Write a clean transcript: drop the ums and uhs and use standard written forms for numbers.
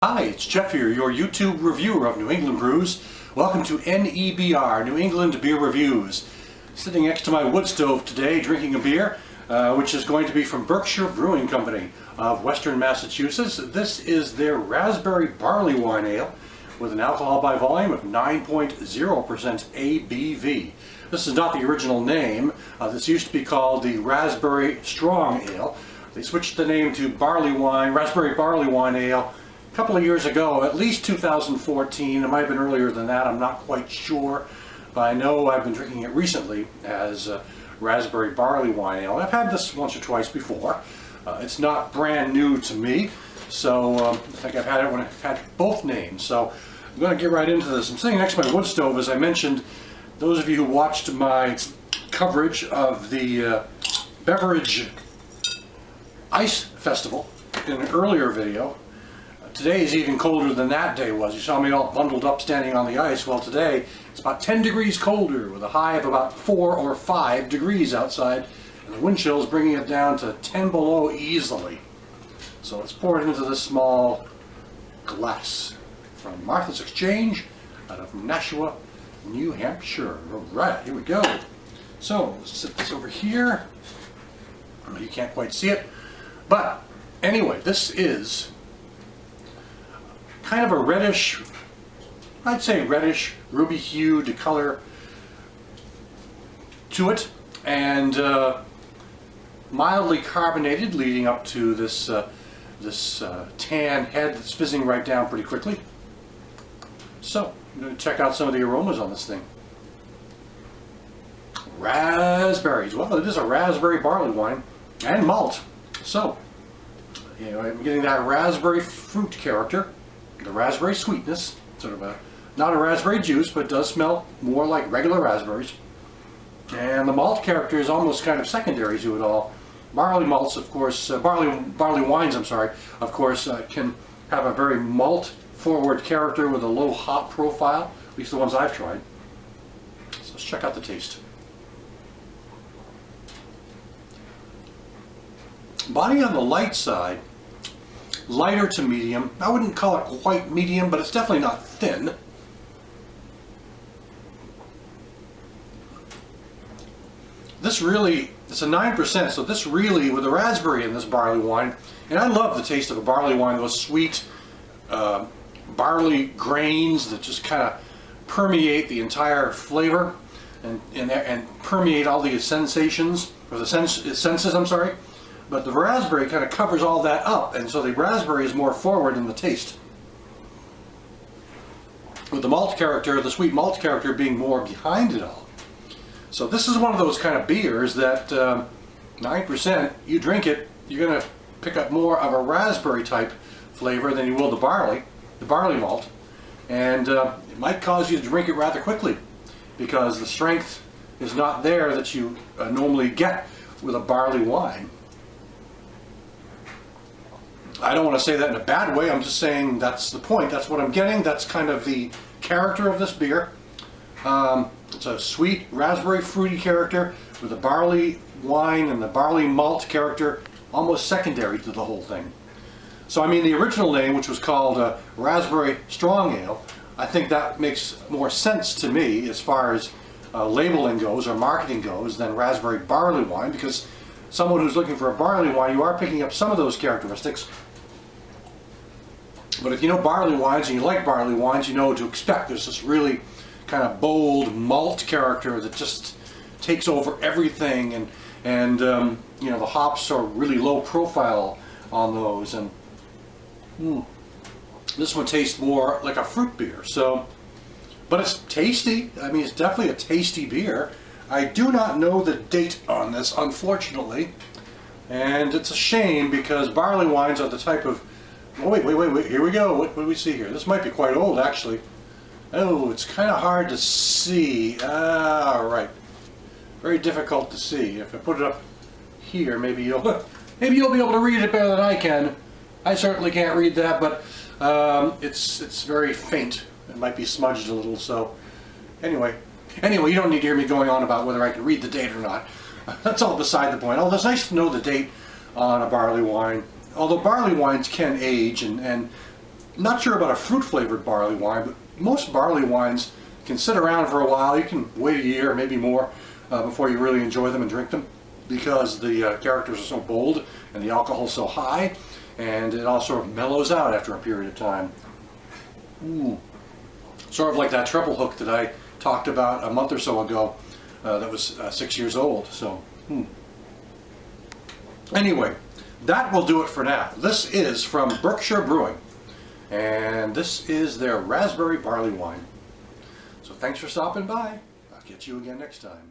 Hi, it's Jeff here, your YouTube reviewer of New England brews. Welcome to NEBR, New England Beer Reviews. Sitting next to my wood stove today, drinking a beer, which is going to be from Berkshire Brewing Company of Western Massachusetts. This is their Raspberry Barleywine Ale with an alcohol by volume of 9.0% ABV. This is not the original name. This used to be called the Raspberry Strong Ale. They switched the name to Raspberry Barleywine Ale a couple of years ago, at least 2014. It might have been earlier than that, I'm not quite sure, but I know I've been drinking it recently as Raspberry Barleywine Ale. I've had this once or twice before. It's not brand new to me, so I think I've had it when I've had both names. So I'm going to get right into this. I'm sitting next to my wood stove, as I mentioned. Those of you who watched my coverage of the Beverage Ice Festival in an earlier video, today is even colder than that day was. You saw me all bundled up standing on the ice. Well, today it's about 10 degrees colder with a high of about 4 or 5 degrees outside, and the wind chill is bringing it down to 10 below easily. So let's pour it into this small glass from Martha's Exchange out of Nashua, New Hampshire. All right, here we go. So let's set this over here. You can't quite see it, but anyway, this is kind of a reddish, I'd say reddish, ruby hued color to it, and mildly carbonated, leading up to this tan head that's fizzing right down pretty quickly. So I'm going to check out some of the aromas on this thing. Raspberries. Well, it is a raspberry barley wine and malt. So, you know, I'm getting that raspberry fruit character, the raspberry sweetness, sort of not a raspberry juice, but it does smell more like regular raspberries. And the malt character is almost kind of secondary to it all. Barley malts, of course, barley wines, I'm sorry, of course, can have a very malt-forward character with a low hop profile, at least the ones I've tried. So let's check out the taste. Body on the light side, lighter to medium. I wouldn't call it quite medium, but it's definitely not thin. This really, it's a 9%, so this really, with the raspberry in this barley wine, and I love the taste of a barley wine, those sweet barley grains that just kind of permeate the entire flavor and permeate all the sensations, or the senses, I'm sorry. But the raspberry kind of covers all that up, and so the raspberry is more forward in the taste, with the malt character, the sweet malt character, being more behind it all. So this is one of those kind of beers that 9%, you drink it, you're going to pick up more of a raspberry type flavor than you will the barley malt, and it might cause you to drink it rather quickly, because the strength is not there that you normally get with a barley wine. I don't want to say that in a bad way, I'm just saying that's the point. That's what I'm getting. That's kind of the character of this beer. It's a sweet, raspberry, fruity character with the barley wine and the barley malt character almost secondary to the whole thing. So I mean, the original name, which was called Raspberry Strong Ale, I think that makes more sense to me as far as labeling goes or marketing goes than Raspberry Barley Wine, because someone who's looking for a barley wine, you are picking up some of those characteristics. But if you know barley wines and you like barley wines, you know what to expect. There's this really kind of bold malt character that just takes over everything, and you know, the hops are really low profile on those, and this one tastes more like a fruit beer. So, but it's tasty. I mean, it's definitely a tasty beer. I do not know the date on this, unfortunately, and it's a shame, because barley wines are the type of... Oh, wait, here we go. What do we see here? This might be quite old, actually. Oh, it's kind of hard to see. All right. Very difficult to see. If I put it up here, maybe you'll be able to read it better than I can. I certainly can't read that, but it's very faint. It might be smudged a little, so anyway, you don't need to hear me going on about whether I can read the date or not. That's all beside the point. Although it's nice to know the date on a barley wine. Although barley wines can age, and Not sure about a fruit-flavored barley wine, but most barley wines can sit around for a while. You can wait a year, maybe more, before you really enjoy them and drink them, because the characters are so bold and the alcohol is so high, and it all sort of mellows out after a period of time. Sort of like that treble hook that I talked about a month or so ago that was 6 years old. So, Anyway, that will do it for now. This is from Berkshire Brewing, and this is their raspberry barley wine. So thanks for stopping by. I'll catch you again next time.